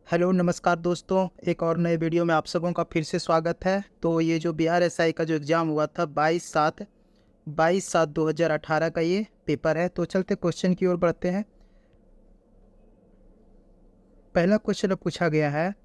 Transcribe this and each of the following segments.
Hello नमस्कार दोस्तों, एक और नए वीडियो में आप सबों का फिर से स्वागत है। तो ये जो बिहार एसआई का जो एग्ज़ाम हुआ था 22/7/2018 का ये पेपर है। तो चलते क्वेश्चन की ओर बढ़ते हैं। पहला क्वेश्चन अब पूछा गया है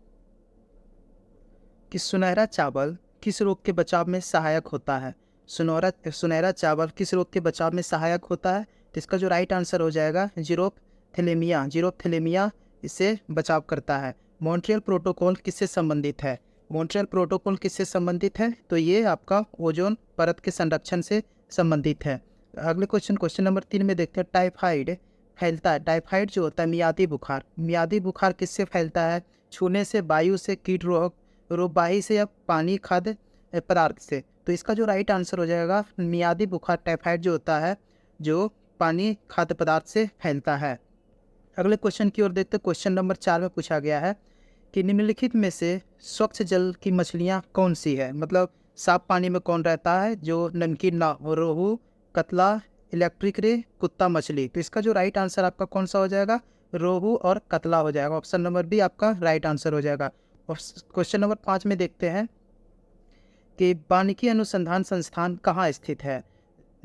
कि सुनहरा चावल किस रोग के बचाव में सहायक होता है। सुनहरा चावल किस रोग के बचाव में सहायक होता है। तो इसका जो राइट आंसर हो जाएगा जीरोपथेलेमिया इससे बचाव करता है। मॉन्ट्रियल प्रोटोकॉल किससे संबंधित है। मॉन्ट्रियल प्रोटोकॉल किससे संबंधित है, तो ये आपका ओजोन परत के संरक्षण से संबंधित है। अगले क्वेश्चन नंबर 3 में देखते हैं। टाइफाइड फैलता है, टाइफाइड जो होता है मियादी बुखार किससे फैलता है। छूने से, वायु से, कीट रोग रोगवाही से या पानी खाद्य पदार्थ से। तो इसका जो राइट आंसर हो जाएगा मियादी बुखार टाइफाइड जो होता है जो पानी खाद्य पदार्थ से फैलता है। अगले क्वेश्चन की ओर देखते हैं। क्वेश्चन नंबर 4 में पूछा गया है कि निम्नलिखित में से स्वच्छ जल की मछलियाँ कौन सी है। मतलब साफ पानी में कौन रहता है जो नमकीन ना हो। रोहू, कतला, इलेक्ट्रिक रे, कुत्ता मछली। तो इसका जो राइट आंसर आपका कौन सा हो जाएगा, रोहू और कतला हो जाएगा। ऑप्शन नंबर बी आपका राइट आंसर हो जाएगा। और क्वेश्चन नंबर 5 में देखते हैं कि वानिकी अनुसंधान संस्थान कहाँ स्थित है।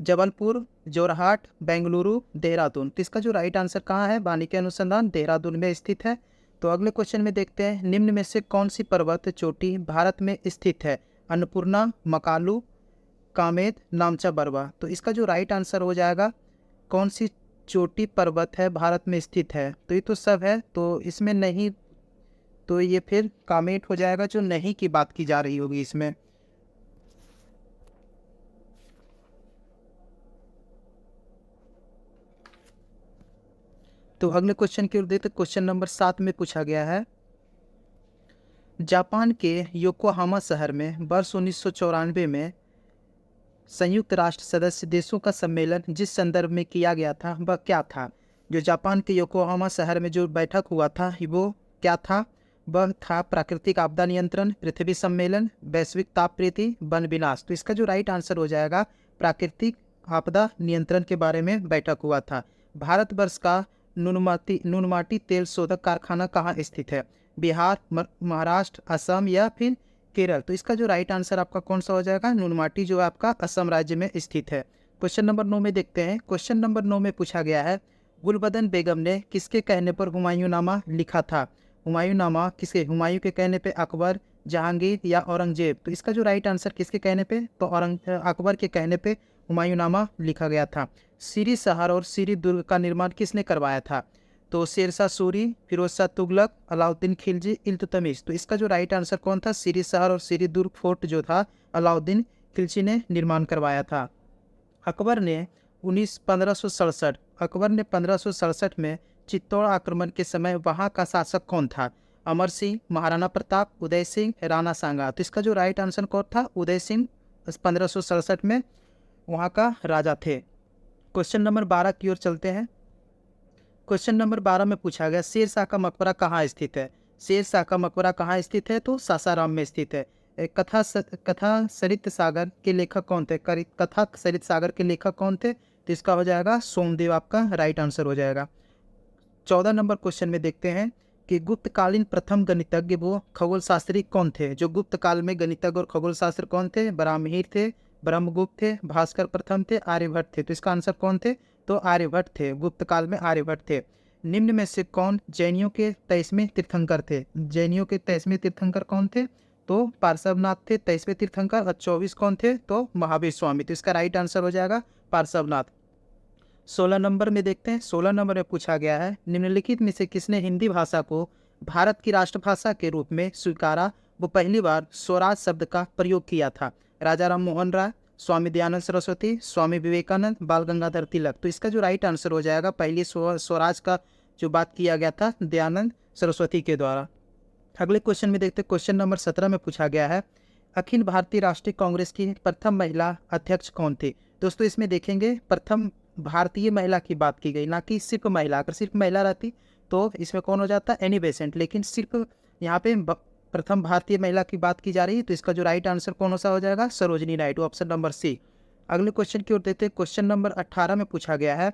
जबलपुर, जोरहाट, बेंगलुरु, देहरादून। तो इसका जो राइट आंसर कहाँ है, वानिकी अनुसंधान देहरादून में स्थित है। तो अगले क्वेश्चन में देखते हैं। निम्न में से कौन सी पर्वत चोटी भारत में स्थित है। अन्नपूर्णा, मकालू, कामेत, नामचा बरवा। तो इसका जो राइट आंसर हो जाएगा कौन सी चोटी पर्वत है भारत में स्थित है। तो ये तो सब है, तो इसमें नहीं, तो ये फिर कामेट हो जाएगा जो नहीं की बात की जा रही होगी इसमें। तो अगले क्वेश्चन की ओर देखते। क्वेश्चन नंबर 7 में पूछा गया है जापान के योकोहामा शहर में वर्ष 1994 में संयुक्त राष्ट्र सदस्य देशों का सम्मेलन जिस संदर्भ में किया गया था वह क्या था। जो जापान के योकोहामा शहर में जो बैठक हुआ था वो क्या था। वह था प्राकृतिक आपदा नियंत्रण, पृथ्वी सम्मेलन, वैश्विक तापप्रीति, वन विनाश। तो इसका जो राइट आंसर हो जाएगा प्राकृतिक आपदा नियंत्रण के बारे में बैठक हुआ था। भारतवर्ष का नुनमाटी तेल शोधक कारखाना कहाँ स्थित है। बिहार, महाराष्ट्र, असम या फिर केरल। तो इसका जो राइट आंसर आपका कौन सा हो जाएगा, नुनमाटी जो आपका असम राज्य में स्थित है। क्वेश्चन नंबर 9 में देखते हैं। क्वेश्चन नंबर 9 में पूछा गया है गुलबदन बेगम ने किसके कहने पर हुमायूंनामा लिखा था। हुमायूंनामा किसके, हुमायूं के कहने पे, अकबर, जहांगीर या औरंगजेब। तो इसका जो राइट आंसर किसके कहने पे, तो अकबर के कहने पे हुमायूंनामा लिखा गया था। सीरी शहर और सीरी दुर्ग का निर्माण किसने करवाया था। तो शेरशाह सूरी, फिरोज शाह तुगलक, अलाउद्दीन खिलजी, इल्तुतमिश। तो इसका जो राइट आंसर कौन था, सीरी शहर और सीरी दुर्ग फोर्ट जो था अलाउद्दीन खिलजी ने निर्माण करवाया था। अकबर ने 1567 अकबर ने 1567 में चित्तौड़ आक्रमण के समय वहां का शासक कौन था। अमर सिंह, महाराणा प्रताप, उदय सिंह, राणा सांगा। तो इसका जो राइट आंसर कौन था, उदय सिंह 1567 में वहां का राजा थे। क्वेश्चन नंबर 12 की ओर चलते हैं। क्वेश्चन नंबर 12 में पूछा गया शेरशाह का मकबरा कहाँ स्थित है। शेरशाह का मकबरा कहाँ स्थित है, तो सासाराम में स्थित है। कथा सरित सागर के लेखक कौन थे। कथा सरित सागर के लेखक कौन थे, तो इसका हो जाएगा सोमदेव आपका राइट आंसर हो जाएगा। 14 नंबर क्वेश्चन में देखते हैं कि गुप्तकालीन प्रथम गणितज्ञ वो खगोल शास्त्री कौन थे। जो गुप्त काल में गणितज्ञ और खगोल शास्त्र कौन थे, ब्राह्मणिर थे, ब्रह्मगुप्त थे, भास्कर प्रथम थे, आर्यभट्ट थे। तो इसका आंसर कौन थे, तो आर्यभट्ट थे, गुप्त काल में आर्यभट्ट थे। निम्न में से कौन जैनियों के 23वें तीर्थंकर थे। जैनियों के 23वें तीर्थंकर कौन थे, तो पार्श्वनाथ थे 23वें तीर्थंकर। और 24 कौन थे, तो महावीर स्वामी। तो इसका राइट आंसर हो जाएगा पार्श्वनाथ। 16 नंबर में देखते हैं। 16 नंबर में पूछा गया है निम्नलिखित में से किसने हिंदी भाषा को भारत की राष्ट्रभाषा के रूप में स्वीकारा। वो पहली बार स्वराज शब्द का प्रयोग किया था। राजा राम मोहन राय, स्वामी दयानंद सरस्वती, स्वामी विवेकानंद, बाल गंगाधर तिलक। तो इसका जो राइट आंसर हो जाएगा पहली स्वराज का जो बात किया गया था दयानंद सरस्वती के द्वारा। अगले क्वेश्चन में देखते हैं। क्वेश्चन नंबर 17 में पूछा गया है अखिल भारतीय राष्ट्रीय कांग्रेस की प्रथम महिला अध्यक्ष कौन थी। दोस्तों इसमें देखेंगे प्रथम भारतीय महिला की बात की गई, ना कि सिर्फ महिला। अगर सिर्फ महिला रहती तो इसमें कौन हो जाता, एनी बेसेंट। लेकिन सिर्फ यहाँ पे प्रथम भारतीय महिला की बात की जा रही है, तो इसका जो राइट आंसर कौन सा हो जाएगा, Sarojini Naidu, option number C. अगले क्वेश्चन की ओर देखते हैं। क्वेश्चन नंबर 18 में पूछा गया है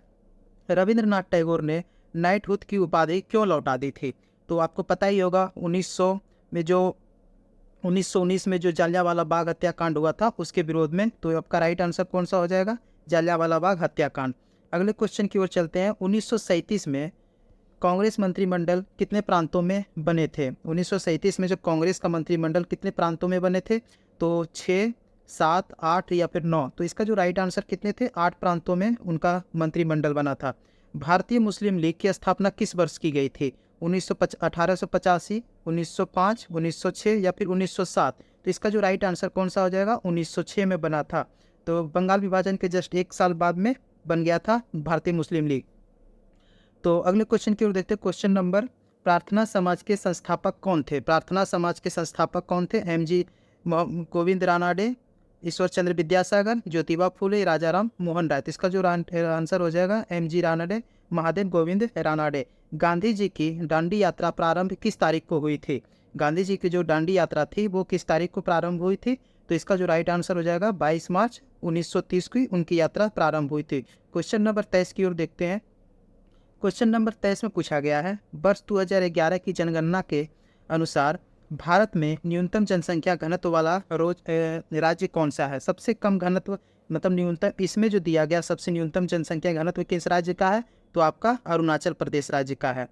रविंद्रनाथ टैगोर ने नाइटहुड की उपाधि क्यों लौटा दी थी। तो आपको पता ही होगा 1919 में जो जलियांवाला बाग हत्याकांड हुआ था उसके विरोध में। तो आपका राइट आंसर कौन सा हो जाएगा? जलियांवाला बाग हत्याकांड। अगले क्वेश्चन की ओर चलते हैं। 1937 में कांग्रेस मंत्रिमंडल कितने प्रांतों में बने थे? 1937 में जो कांग्रेस का मंत्रिमंडल कितने प्रांतों में बने थे? तो 6, 7, 8 या फिर 9। तो इसका जो राइट आंसर कितने थे? 8 प्रांतों में उनका मंत्रिमंडल बना था। भारतीय मुस्लिम लीग की स्थापना किस वर्ष की गई थी? 1885, 1905, 1906 या फिर 1907? तो इसका जो राइट आंसर कौन सा हो जाएगा? 1906 में बना था। तो बंगाल विभाजन के जस्ट 1 साल बाद में बन गया था भारतीय मुस्लिम लीग। तो अगले क्वेश्चन की ओर देखते हैं। क्वेश्चन नंबर, प्रार्थना समाज के संस्थापक कौन थे? प्रार्थना समाज के संस्थापक कौन थे? एम.जी. गोविंद रानाडे, ईश्वर चंद्र विद्यासागर, ज्योतिबा फूले, राजाराम मोहन राय। तो इसका जो आंसर हो जाएगा एम.जी. रानाडे, महादेव गोविंद रानाडे। गांधी जी की दांडी यात्रा प्रारंभ किस तारीख को हुई थी? गांधी जी की जो दांडी यात्रा थी वो किस तारीख को प्रारंभ हुई थी? तो इसका जो राइट आंसर हो जाएगा 22 मार्च 1930 की उनकी यात्रा प्रारंभ हुई थी। क्वेश्चन नंबर 23 की ओर देखते हैं। क्वेश्चन नंबर 23 में पूछा गया है, वर्ष 2011 की जनगणना के अनुसार भारत में न्यूनतम जनसंख्या घनत्व वाला राज्य कौन सा है? सबसे कम घनत्व मतलब न्यूनतम, इसमें जो दिया गया सबसे न्यूनतम जनसंख्या घनत्व किस राज्य का है? तो आपका अरुणाचल प्रदेश राज्य का है।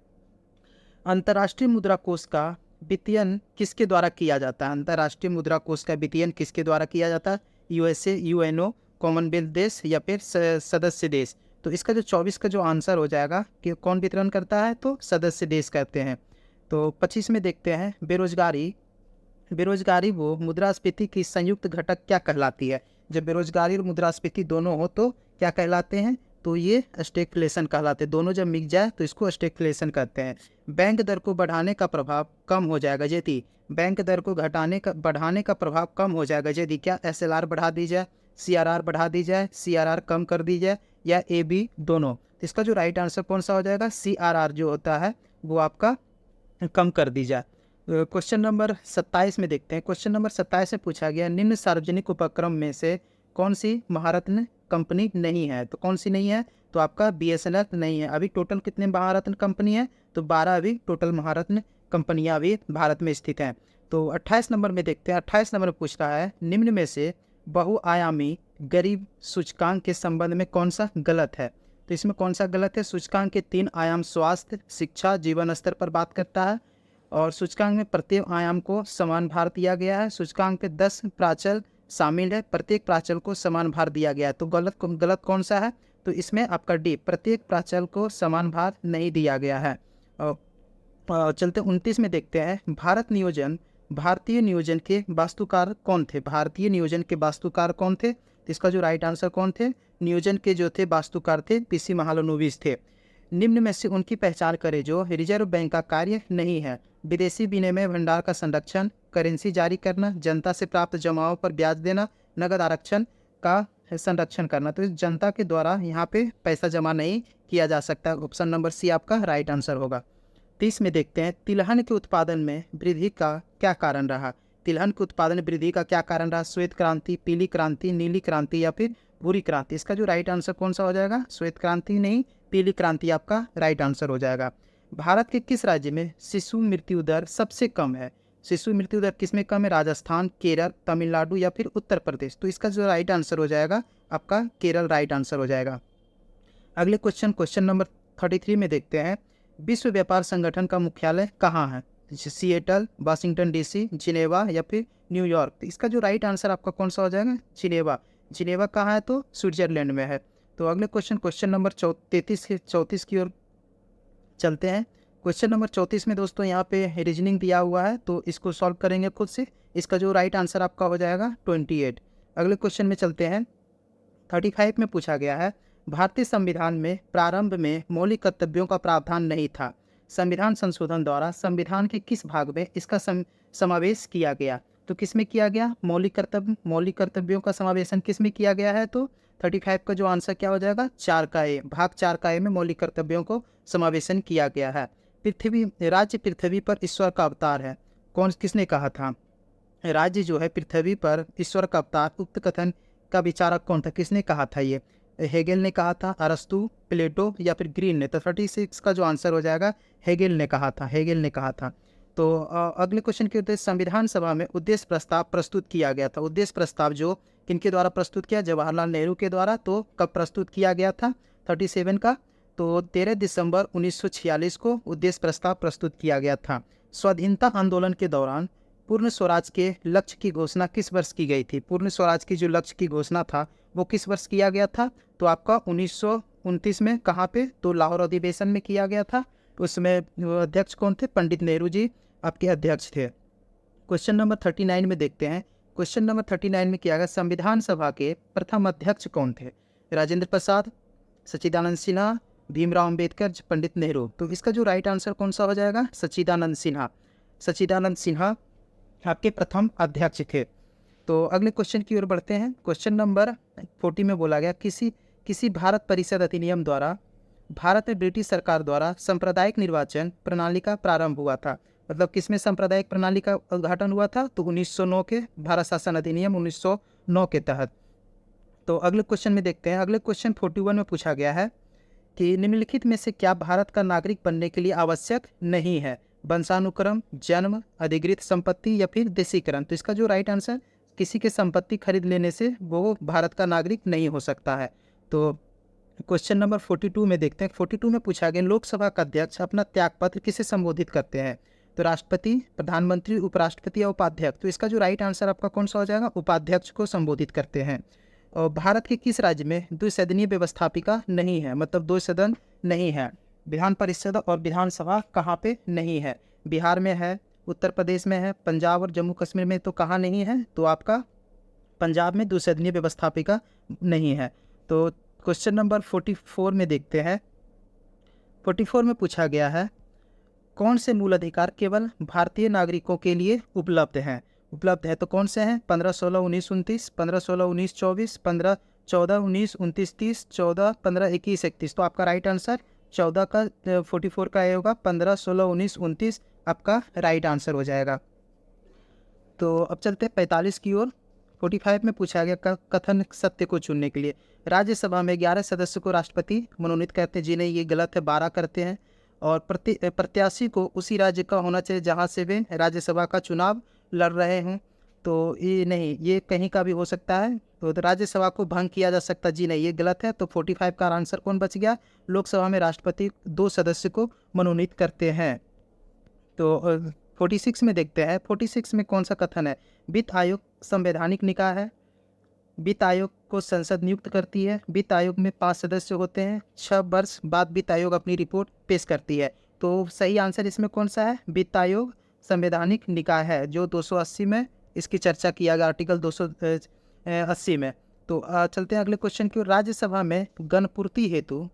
अंतर्राष्ट्रीय मुद्रा कोष का वित्तीयन किसके द्वारा किया जाता है? अंतर्राष्ट्रीय मुद्रा कोष का वित्तीयन किसके द्वारा किया जाता है? यूएसए, यूएनओ, कॉमनवेल्थ देश या फिर सदस्य देश? तो इसका जो 24 का जो आंसर हो जाएगा कि कौन वितरण करता है? तो सदस्य देश करते हैं। तो 25 में देखते हैं, बेरोजगारी वो मुद्रास्फीति की संयुक्त घटक क्या कहलाती है? जब बेरोजगारी और मुद्रास्फीति दोनों हो तो क्या कहलाते हैं? तो ये स्टैगफ्लेशन कहलाते हैं। दोनों जब मिल जाए तो इसको स्टैगफ्लेशन कहते हैं। बैंक दर को बढ़ाने का प्रभाव कम हो जाएगा यदि, बैंक दर को बढ़ाने का प्रभाव कम हो जाएगा यदि क्या? एसएलआर बढ़ा दी जाए, सीआरआर बढ़ा दी जाए, सीआरआर कम कर दी जाए या ए बी दोनों? तो इसका जो राइट आंसर कौन सा हो जाएगा? सीआरआर जो होता है वो आपका कम कर दी जाए। क्वेश्चन नंबर 27 में देखते हैं। क्वेश्चन नंबर 27 में पूछा गया, निम्न सार्वजनिक उपक्रम में से कौन सी महारत्न कंपनी नहीं है? तो कौन सी नहीं है? तो आपका बीएसएनएल नहीं है। अभी टोटल कितने महारत्न कंपनी है? तो 12 अभी टोटल महारत्न कंपनियां अभी भारत में स्थित हैं। तो 28 नंबर में देखते हैं। 28 नंबर में पूछ रहा है, निम्न में से बहुआयामी गरीब सूचकांक के संबंध में कौन सा गलत है? तो इसमें कौन सा गलत है? सूचकांक के 3 आयाम स्वास्थ्य, शिक्षा, जीवन स्तर पर बात करता है और सूचकांक में प्रत्येक आयाम को समान भार दिया गया है। सूचकांक पे 10 प्राचल शामिल है, प्रत्येक प्राचल को समान भार दिया गया है। तो गलत कौन सा है? तो इसमें आपका डी, प्रत्येक प्राचल को समान भार नहीं दिया गया है। चलते 29 में देखते हैं, भारतीय नियोजन के वास्तुकार कौन थे? भारतीय नियोजन के वास्तुकार कौन थे? तो इसका जो राइट आंसर कौन थे? नियोजन के जो थे वास्तुकार थे पीसी महालनोबिस थे। निम्न में से उनकी पहचान करें जो रिजर्व बैंक का कार्य नहीं है। विदेशी विनिमय भंडार का संरक्षण, करेंसी जारी करना, जनता से प्राप्त जमाओं पर ब्याज देना, नगद आरक्षण का संरक्षण करना। तो इस जनता के द्वारा यहाँ पे पैसा जमा नहीं किया जा सकता। ऑप्शन नंबर सी आपका राइट आंसर होगा। 30 में देखते हैं, तिलहन के उत्पादन में वृद्धि का क्या कारण रहा? तिलहन के उत्पादन में वृद्धि का क्या कारण रहा? श्वेत क्रांति, पीली क्रांति, नीली क्रांति या फिर भूरी क्रांति? इसका जो राइट आंसर कौन सा हो जाएगा? श्वेत क्रांति नहीं, पीली क्रांति आपका राइट आंसर हो जाएगा। भारत के किस राज्य में शिशु मृत्यु दर सबसे कम है? शिशु मृत्यु दर किस में कम है? राजस्थान, केरल, तमिलनाडु या फिर उत्तर प्रदेश? तो इसका जो राइट आंसर हो जाएगा आपका केरल राइट आंसर हो जाएगा। अगले क्वेश्चन नंबर 33 में देखते हैं, विश्व व्यापार संगठन का मुख्यालय कहाँ है? सिएटल, वाशिंगटन डीसी, जिनेवा या फिर न्यूयॉर्क? तो इसका जो राइट आंसर आपका कौन सा हो जाएगा? जिनेवा कहाँ है? तो स्विट्जरलैंड में है। तो अगले क्वेश्चन नंबर 34 की ओर चलते हैं। क्वेश्चन नंबर 34 में दोस्तों यहाँ पे रीजनिंग दिया हुआ है, तो इसको सॉल्व करेंगे खुद से। इसका जो राइट आंसर आपका हो जाएगा 28। अगले क्वेश्चन में चलते हैं। 35 में पूछा गया है, भारतीय संविधान में प्रारंभ में मौलिक कर्तव्यों का प्रावधान नहीं था। संविधान संशोधन द्वारा संविधान के किस भाग में इसका समावेश किया गया? तो किस में किया गया? मौलिक कर्तव्यों का समावेशन किस में किया गया है? तो 35 का जो आंसर क्या हो जाएगा? 4 का ए, भाग 4 का ए में मौलिक कर्तव्यों को समावेशन किया गया है। राज्य पृथ्वी पर ईश्वर का अवतार है, किसने कहा था? राज्य जो है पृथ्वी पर ईश्वर का अवतार, उक्त कथन का विचारक कौन था? किसने कहा था ये? हेगेल ने कहा था, अरस्तु, प्लेटो या फिर ग्रीन ने? तो 36 का जो आंसर हो जाएगा हेगेल ने कहा था, हेगेल ने कहा था। तो अगले क्वेश्चन के उत्तर, संविधान सभा में उद्देश्य प्रस्ताव प्रस्तुत किया गया था। उद्देश्य प्रस्ताव जो किनके द्वारा प्रस्तुत किया? जवाहरलाल नेहरू के द्वारा। तो कब प्रस्तुत किया गया था 37 का? तो 13 दिसंबर 1946 को उद्देश्य प्रस्ताव प्रस्तुत किया गया था। स्वाधीनता आंदोलन के दौरान पूर्ण स्वराज के लक्ष्य की घोषणा किस वर्ष की गई थी? पूर्ण स्वराज की जो लक्ष्य की घोषणा था वो किस वर्ष किया गया था? तो आपका 1929 में। कहाँ पे? तो लाहौर अधिवेशन में किया गया था। उसमें अध्यक्ष कौन थे? पंडित नेहरू जी आपके अध्यक्ष थे। क्वेश्चन नंबर 39 में देखते हैं। क्वेश्चन नंबर 39 में किया गया, संविधान सभा के प्रथम अध्यक्ष कौन थे? राजेंद्र प्रसाद, सच्चिदानंद सिन्हा, भीमराव अंबेडकर, पंडित नेहरू? तो इसका जो राइट आंसर कौन सा हो जाएगा? सच्चिदानंद सिन्हा। सच्चिदानंद सिन्हा आपके प्रथम अध्यक्ष थे। तो अगले क्वेश्चन की ओर बढ़ते हैं। क्वेश्चन नंबर 40 में बोला गया, किसी भारत परिषद अधिनियम द्वारा भारत में ब्रिटिश सरकार द्वारा सांप्रदायिक निर्वाचन प्रणाली का प्रारंभ हुआ था। मतलब किसमें सांप्रदायिक प्रणाली का उद्घाटन हुआ था? तो 1909 के भारत शासन अधिनियम 1909 के तहत। तो अगले क्वेश्चन में देखते हैं। अगले क्वेश्चन 41 में पूछा गया है कि निम्नलिखित में से क्या भारत का नागरिक बनने के लिए आवश्यक नहीं है? वंशानुक्रम, जन्म, अधिकृत संपत्ति या फिर देशीकरण? तो इसका जो राइट आंसर, किसी के संपत्ति खरीद लेने से वो भारत का नागरिक नहीं हो सकता है। तो क्वेश्चन नंबर 42 में देखते हैं। 42 में पूछा गया, लोकसभा का अध्यक्ष अपना त्यागपत्र किसे संबोधित करते हैं? तो राष्ट्रपति, प्रधानमंत्री, उपराष्ट्रपति या उपाध्यक्ष? तो इसका जो राइट आंसर आपका कौन सा हो जाएगा? उपाध्यक्ष को संबोधित करते हैं। और भारत के किस राज्य में द्विसदनीय व्यवस्थापिका नहीं है? मतलब दो सदन नहीं है। विधान परिषद और विधानसभा कहाँ पे नहीं है? बिहार में है, उत्तर प्रदेश में है, पंजाब और जम्मू कश्मीर में। तो कहाँ नहीं है? तो आपका पंजाब में द्विसदनीय व्यवस्थापिका नहीं है। तो क्वेश्चन नंबर 44 में देखते हैं। 44 में पूछा गया है, कौन से मूल अधिकार केवल भारतीय नागरिकों के लिए उपलब्ध हैं? उपलब्ध है तो कौन से हैं? 15, 16, 19, 29, 15, 16, 19, 24, 15, 14, 19, 29, 30, 14, 15, 21, 31। तो आपका राइट आंसर 14 का 44 का ये होगा। 15, 16, 19, 29 आपका राइट आंसर हो जाएगा। तो अब चलते हैं 45 की ओर। 45 में पूछा गया, कथन सत्य को चुनने के लिए राज्यसभा में 11 सदस्य को राष्ट्रपति मनोनीत करते हैं। जी नहीं, ये गलत है, 12 करते हैं। और प्रत्याशी को उसी राज्य का होना चाहिए जहाँ से वे राज्यसभा का चुनाव लड़ रहे हों। तो ये नहीं, ये कहीं का भी हो सकता है। तो राज्यसभा को भंग किया जा सकता, जी नहीं, ये गलत है। तो 45 का आंसर कौन बच गया? लोकसभा में राष्ट्रपति 2 सदस्य को मनोनीत करते हैं। तो 46 में देखते हैं। 46 में कौन सा कथन है? वित्त आयोग संवैधानिक निकाय है। वित्त आयोग को संसद नियुक्त करती है। वित्त आयोग में 5 सदस्य होते हैं। 6 वर्ष बाद वित्त आयोग अपनी रिपोर्ट पेश करती है। तो सही आंसर इसमें कौन सा है? वित्त आयोग संवैधानिक निकाय है, जो 280 में इसकी चर्चा किया गया, आर्टिकल 280 में। तो चलते हैं अगले क्वेश्चन की ओर। राज्यसभा में गणपूर्ति हेतु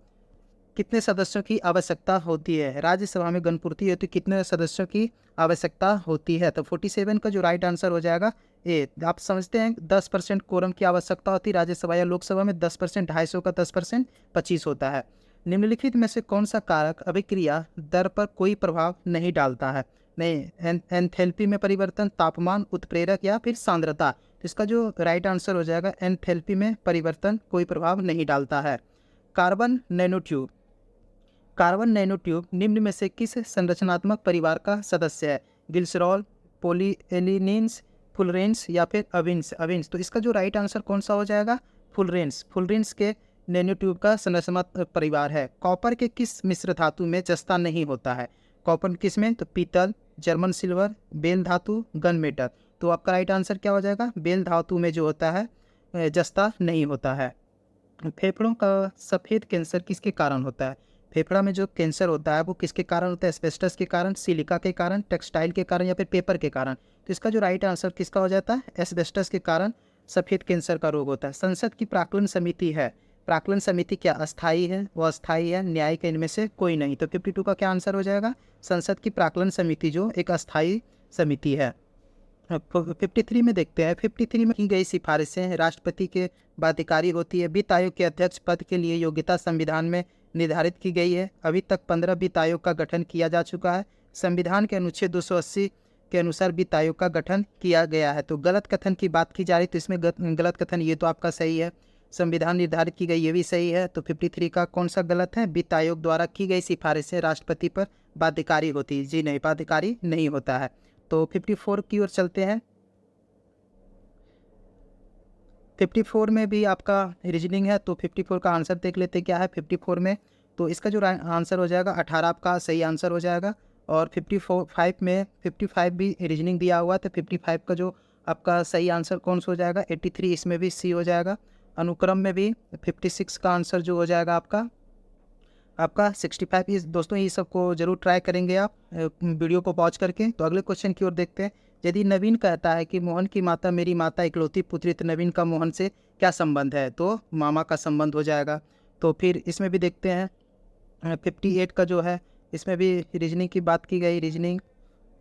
कितने सदस्यों की आवश्यकता होती है? राज्यसभा में गणपूर्ति हेतु कितने सदस्यों की आवश्यकता होती है? तो 47 का जो राइट आंसर हो जाएगा ए। आप समझते हैं 10% कोरम की आवश्यकता होती है राज्यसभा या लोकसभा में। 10%, 250 का 10%, 25 होता है। निम्नलिखित में से कौन सा कारक अभिक्रिया दर पर कोई प्रभाव नहीं डालता है? नहीं, एंथैल्पी में परिवर्तन, तापमान, उत्प्रेरक या फिर सांद्रता? तो इसका जो राइट आंसर हो जाएगा, एंथैल्पी में परिवर्तन कोई प्रभाव नहीं डालता है। कार्बन नैनोट्यूब, कार्बन नैनोट्यूब निम्न में से किस संरचनात्मक परिवार का सदस्य है? ग्लिसरॉल, पॉलीएलिनीन्स, फुलरेंस या फिर अविन्स? अविन्स। तो इसका जो राइट आंसर कौन सा हो जाएगा? फुलरेंस। फुलरेंस के नैनोट्यूब का संरचनात्मक परिवार है। कॉपर के किस मिश्र धातु में जस्ता नहीं होता है? कॉपर किस में? तो पीतल, जर्मन सिल्वर, बेल धातु, गन मेटल। तो आपका राइट आंसर क्या हो जाएगा? बेल धातु में जो होता है जस्ता नहीं होता है। फेफड़ों का सफ़ेद कैंसर किसके कारण होता है? फेफड़ा में जो कैंसर होता है वो किसके कारण होता है? एस्बेस्टस के कारण, सिलिका के कारण, टेक्सटाइल के कारण या फिर पेपर के कारण? तो इसका जो राइट आंसर किसका हो जाता है? एस्बेस्टस के कारण सफ़ेद कैंसर का रोग होता है। संसद की प्राक्कलन समिति है, प्राक्कलन समिति क्या अस्थायी है? वो अस्थायी है, न्यायिक, इनमें से कोई नहीं। तो 52 का क्या आंसर हो जाएगा? संसद की प्राक्कलन समिति जो एक अस्थायी समिति है। 53 में देखते हैं। 53 में की गई सिफारिशें राष्ट्रपति के बाध्यकारी होती है। वित्त आयोग के अध्यक्ष पद के लिए योग्यता संविधान में निर्धारित की गई है। अभी तक 15 वित्त आयोग का गठन किया जा चुका है। संविधान के अनुच्छेद 280 के अनुसार वित्त आयोग का गठन किया गया है। तो गलत कथन की बात की जा रही, तो इसमें गलत कथन ये तो आपका सही है। संविधान निर्धारित की गई, ये भी सही है। तो 53 का कौन सा गलत है? वित्त आयोग द्वारा की गई सिफारिशें राष्ट्रपति पर बाध्यकारी होती है। जी नहीं, बाध्यकारी नहीं होता है। तो 54 की ओर चलते हैं। 54 में भी आपका रीजनिंग है, तो 54 का आंसर देख लेते क्या है 54 में। तो इसका जो आंसर हो जाएगा 18 आपका सही आंसर हो जाएगा। और 55 में 55 भी रीजनिंग दिया हुआ है, तो 55 का जो आपका सही आंसर कौन सा हो जाएगा? 83, इसमें भी सी हो जाएगा। अनुक्रम में भी 56 का आंसर जो हो जाएगा आपका 65। इस दोस्तों ये सबको जरूर ट्राई करेंगे आप वीडियो को पॉज करके। तो अगले क्वेश्चन की ओर देखते हैं। यदि नवीन कहता है कि मोहन की माता मेरी माता इकलौती पुत्री, तो नवीन का मोहन से क्या संबंध है? तो मामा का संबंध हो जाएगा। तो फिर इसमें भी देखते हैं 58 का जो है, इसमें भी रीजनिंग की बात की गई। रीजनिंग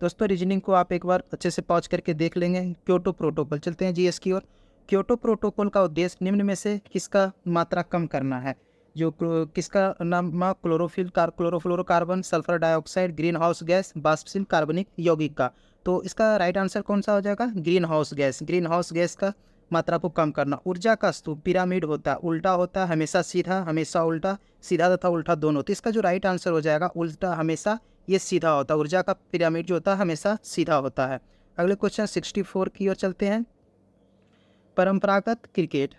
दोस्तों, रीजनिंग को आप एक बार अच्छे से पॉज करके देख लेंगे। क्योटो प्रोटोकॉल, चलते हैं जीएस की ओर। क्योटो प्रोटोकॉल का उद्देश्य निम्न में से किसका मात्रा कम करना है? किसका नाम? Chlorofluorocarbon, sulphur dioxide, greenhouse gas, वाष्पशील कार्बनिक यौगिक का। तो इसका राइट आंसर कौन सा हो जाएगा? Green house gas. Green house gas का मात्रा को कम करना। ऊर्जा का स्तूप पिरामिड होता है, उल्टा होता है, हमेशा सीधा, हमेशा उल्टा, सीधा तथा उल्टा दोनों। तो इसका जो राइट आंसर हो जाएगा उल्टा, हमेशा, ये सीधा होता है। ऊर्जा का पिरामिड जो होता है हमेशा सीधा होता है। अगले क्वेश्चन 64 की ओर चलते हैं। परंपरागत क्रिकेट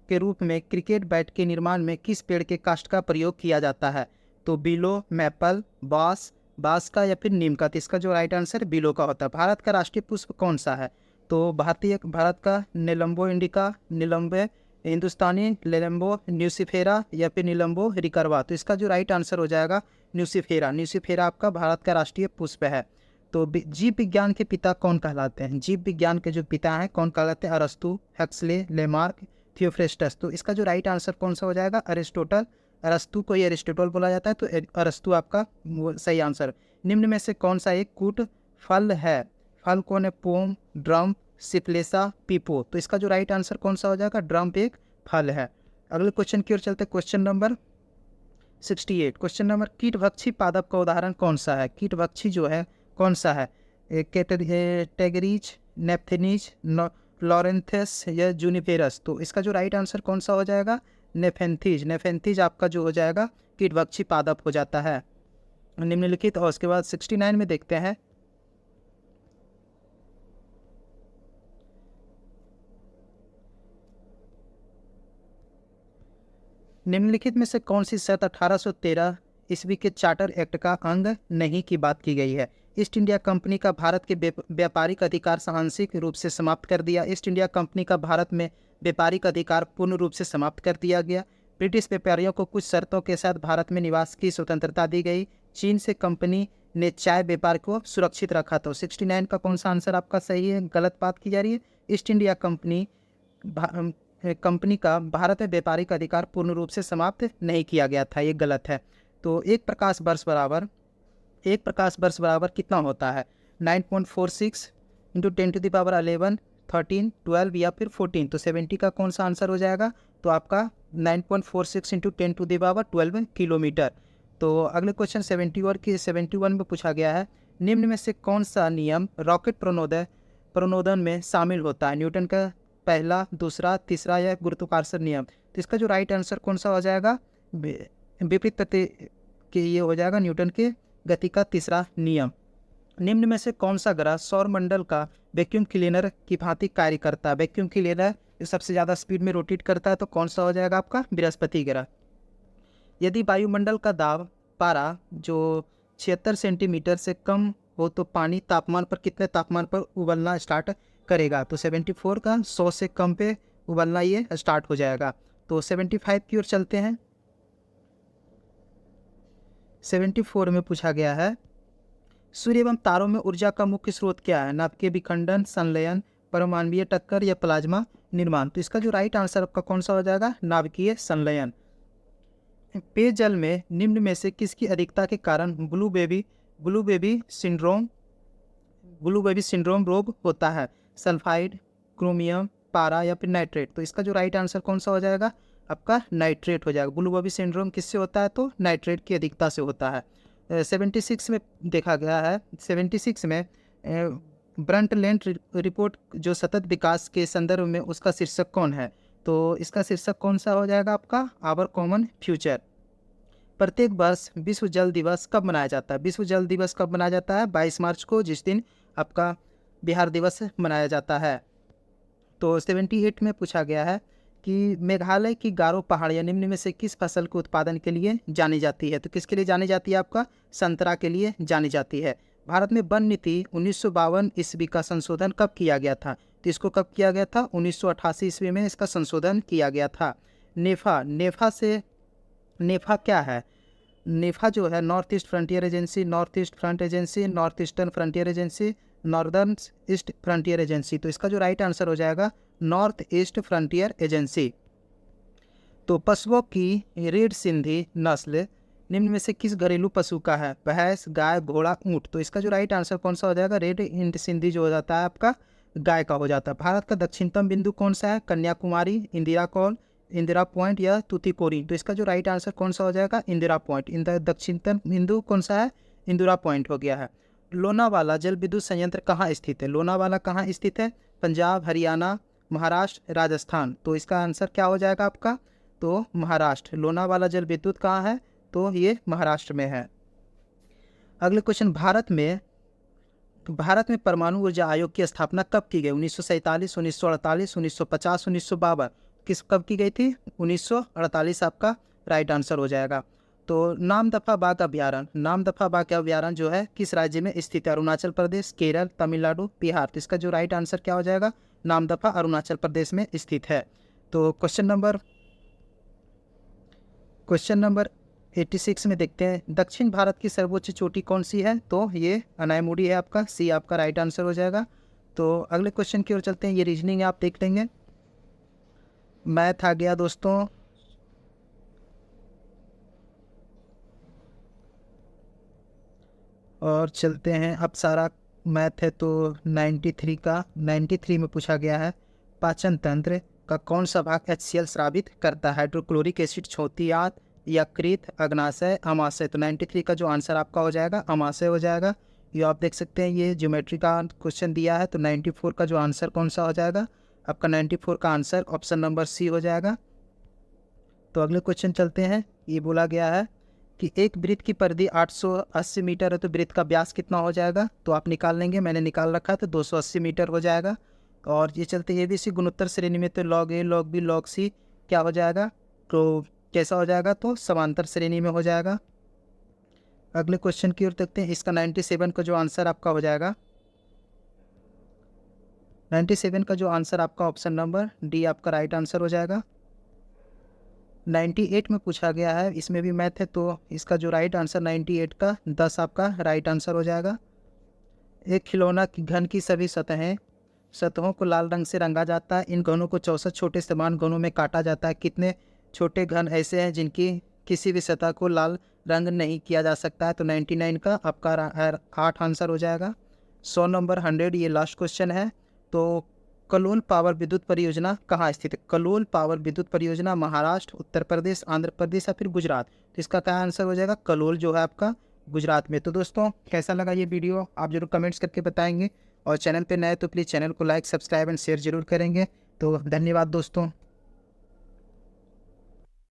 के रूप में क्रिकेट बैट के निर्माण में किस पेड़ के काष्ठ का प्रयोग किया जाता है? तो बिलो, मैपल, बांस का या फिर नीम का। तो इसका जो राइट आंसर बिलो का होता है। भारत का राष्ट्रीय पुष्प कौन सा है? तो भारत का निलंबो इंडिका, निलंबे हिंदुस्तानी, निलंबो न्यूसिफेरा या फिर निलंबो रिकरवा। तो इसका जो राइट आंसर हो जाएगा न्यूसिफेरा। न्यूसिफेरा आपका भारत का राष्ट्रीय पुष्प है। तो जीव विज्ञान के पिता कौन कहलाते हैं? जीव विज्ञान के जो पिता हैं कौन कहलाते हैं? अरस्तु, हक्सले, लेमार्क, थियोफ्रेस्टस। तो इसका जो राइट आंसर कौन सा हो जाएगा? अरिस्टोटल। अरस्तु को ही अरिस्टोटल बोला जाता है, तो अरस्तु आपका वो सही आंसर। निम्न में से कौन सा एक कूट फल है? फल कौन है? पोम, ड्रम, सिप्लेसा, पीपो। तो इसका जो राइट आंसर कौन सा हो जाएगा? ड्रम एक फल है। अगले क्वेश्चन की ओर चलते हैं। Question number 68। क्वेश्चन नंबर, कीटभक्षी पादप का उदाहरण कौन सा है? कीटभक्षी जो है कौन सा है? टेगरीज, नेप्थेनीज, लॉरेंथस या जूनिपेरस। तो इसका जो राइट आंसर कौन सा हो जाएगा? नेफेंथीज। नेफेंथीज आपका जो हो जाएगा कीटभक्षी पादप हो जाता है निम्नलिखित। और उसके बाद 69 में देखते हैं। निम्नलिखित में से कौन सी शर्त 1813 ईस्वी के चार्टर एक्ट का अंग नहीं की बात की गई है? ईस्ट इंडिया कंपनी का भारत के व्यापारिक अधिकार आंशिक रूप से समाप्त कर दिया। ईस्ट इंडिया कंपनी का भारत में व्यापारिक अधिकार पूर्ण रूप से समाप्त कर दिया गया। ब्रिटिश व्यापारियों को कुछ शर्तों के साथ भारत में निवास की स्वतंत्रता दी गई। चीन से कंपनी ने चाय व्यापार को सुरक्षित रखा। तो 69 का कौन सा आंसर आपका सही है? गलत बात की जा रही है। ईस्ट इंडिया कंपनी का भारत में व्यापारिक अधिकार पूर्ण रूप से समाप्त नहीं किया गया था, ये गलत है। तो एक प्रकाश वर्ष बराबर कितना होता है? 9.46 इंटू 10⁻11, 13, 12 या फिर 14। तो 70 का कौन सा आंसर हो जाएगा? तो आपका 9.46 इंटू 10⁻12 किलोमीटर। तो अगले क्वेश्चन 71 में पूछा गया है। निम्न में से कौन सा नियम रॉकेट प्रणोदन में शामिल होता है? न्यूटन का पहला, दूसरा, तीसरा या गुरुत्वाकर्षण नियम। तो इसका जो राइट आंसर कौन सा हो जाएगा? विपरीत गति के ये हो जाएगा न्यूटन के गति का तीसरा नियम। निम्न में से कौन सा ग्रह सौरमंडल का वैक्यूम क्लीनर की भांति कार्य करता है? वैक्यूम क्लीनर जो सबसे ज़्यादा स्पीड में रोटेट करता है, तो कौन सा हो जाएगा आपका? बृहस्पति ग्रह। यदि वायुमंडल का दाब पारा जो 76 सेंटीमीटर से कम हो तो पानी तापमान पर कितने तापमान पर उबलना स्टार्ट करेगा? तो 74 का 100 से कम पे उबलना ये स्टार्ट हो जाएगा। तो 75 की ओर चलते हैं। 74 में पूछा गया है, सूर्य एवं तारों में ऊर्जा का मुख्य स्रोत क्या है? नाभिकीय विखंडन, संलयन, परमाणुीय टक्कर या प्लाज्मा निर्माण। तो इसका जो राइट आंसर आपका कौन सा हो जाएगा? नाभिकीय संलयन। पेयजल में निम्न में से किसकी अधिकता के कारण ब्लू बेबी सिंड्रोम रोग होता है? सल्फाइड, क्रोमियम, पारा या फिर नाइट्रेट। तो इसका जो राइट आंसर कौन सा हो जाएगा? आपका नाइट्रेट हो जाएगा। ब्लू बेबी सिंड्रोम किससे होता है? तो नाइट्रेट की अधिकता से होता है। 76 में देखा गया है। 76 में ब्रंटलैंड रिपोर्ट जो सतत विकास के संदर्भ में उसका शीर्षक कौन है? तो इसका शीर्षक कौन सा हो जाएगा आपका? Our common future. प्रत्येक वर्ष विश्व जल दिवस कब मनाया जाता है? विश्व जल दिवस कब मनाया जाता है? 22 मार्च को, जिस दिन आपका बिहार दिवस मनाया जाता है। तो 78 में पूछा गया है कि मेघालय की गारो पहाड़ियाँ निम्न में से किस फसल के उत्पादन के लिए जानी जाती है? तो किसके लिए जानी जाती है? आपका संतरा के लिए जानी जाती है। भारत में वन नीति 1952 ईस्वी का संशोधन कब किया गया था? तो इसको कब किया गया था? 1988 ईस्वी में इसका संशोधन किया गया था। नेफा क्या है? नेफा जो है north east frontier agency, north east front agency, north eastern frontier agency, northern east frontier agency. तो इसका जो राइट आंसर हो जाएगा नॉर्थ ईस्ट फ्रंटियर एजेंसी। तो पशुओं की रेड सिंधी नस्ल निम्न में से किस घरेलू पशु का है? भैंस, गाय, घोड़ा, ऊंट। तो इसका जो राइट आंसर कौन सा हो जाएगा? रेड सिंधी जो हो जाता है आपका गाय का हो जाता है। भारत का दक्षिणतम बिंदु कौन सा है? कन्याकुमारी, इंदिरा कॉल, इंदिरा पॉइंट या तूतीकोरिन। तो इसका जो राइट आंसर कौन सा हो जाएगा? इंदिरा पॉइंट। दक्षिणतम बिंदु कौन सा है? इंदिरा पॉइंट हो गया है। लोनावाला जल विद्युत संयंत्र कहाँ स्थित है? लोनावाला कहाँ स्थित है? पंजाब, हरियाणा, महाराष्ट्र, राजस्थान। तो इसका आंसर क्या हो जाएगा आपका? तो महाराष्ट्र। लोनावाला जल विद्युत कहाँ है? तो ये महाराष्ट्र में है। अगले क्वेश्चन, भारत में परमाणु ऊर्जा आयोग की स्थापना कब की गई? 1947, 1948, 1950, 1952। कब की गई थी? 1948 आपका राइट आंसर हो जाएगा। तो नामदफा बाघ अभ्यारण्य जो है किस राज्य में स्थित है? अरुणाचल प्रदेश, केरल, तमिलनाडु, बिहार। तो इसका जो राइट आंसर क्या हो जाएगा? नामदफा अरुणाचल प्रदेश में स्थित है। तो क्वेश्चन नंबर 86 में देखते हैं, दक्षिण भारत की सर्वोच्च चोटी कौन सी है? तो ये अनायमुड़ी है आपका, सी आपका राइट आंसर हो जाएगा। तो अगले क्वेश्चन की ओर चलते हैं, ये रीजनिंग आप देख लेंगे। मैथ आ गया दोस्तों। और चलते हैं, अब सारा मैथ है। तो 93 में पूछा गया है, पाचन तंत्र का कौन सा भाग HCl स्रावित करता है? हाइड्रोक्लोरिक एसिड, छोतियात, यकृत, अग्नाशय, अमाशय। तो 93 का जो आंसर आपका हो जाएगा अमाशय हो जाएगा। ये आप देख सकते हैं, ये ज्योमेट्री का क्वेश्चन दिया है। तो 94 का जो आंसर कौन सा हो जाएगा? आपका 94 का आंसर ऑप्शन नंबर सी हो जाएगा। तो अगले क्वेश्चन चलते हैं। ये बोला गया है कि एक वृत्त की परिधि 880 मीटर है, तो वृत्त का व्यास कितना हो जाएगा? तो आप निकाल लेंगे, मैंने निकाल रखा है, तो 280 मीटर हो जाएगा। और ये चलते ये भी इसी गुणोत्तर श्रेणी में, तो log A log B log C क्या हो जाएगा? तो कैसा हो जाएगा? तो समांतर श्रेणी में हो जाएगा। अगले क्वेश्चन की ओर देखते हैं, इसका 97 का जो आंसर आपका हो जाएगा, 97 का जो आंसर आपका ऑप्शन नंबर डी आपका राइट आंसर हो जाएगा। 98 में पूछा गया है, इसमें भी मैथ है। तो इसका जो राइट आंसर 98 का 10 आपका राइट आंसर हो जाएगा। एक खिलौना की घन की सभी सतहों को लाल रंग से रंगा जाता है। इन घनों को 64 छोटे समान घनों में काटा जाता है। कितने छोटे घन ऐसे हैं जिनकी किसी भी सतह को लाल रंग नहीं किया जा सकता है? तो 99 का आपका 8 आंसर हो जाएगा। 100 नंबर 100 ये लास्ट क्वेश्चन है। तो कलोल पावर विद्युत परियोजना कहाँ स्थित है? कलोल पावर विद्युत परियोजना महाराष्ट्र, उत्तर प्रदेश, आंध्र प्रदेश या फिर गुजरात। तो इसका क्या आंसर हो जाएगा? कलोल जो है आपका गुजरात में। तो दोस्तों कैसा लगा ये वीडियो आप जरूर कमेंट्स करके बताएंगे। और चैनल पे नए तो प्लीज़ चैनल को लाइक, सब्सक्राइब एंड शेयर जरूर करेंगे। तो धन्यवाद दोस्तों।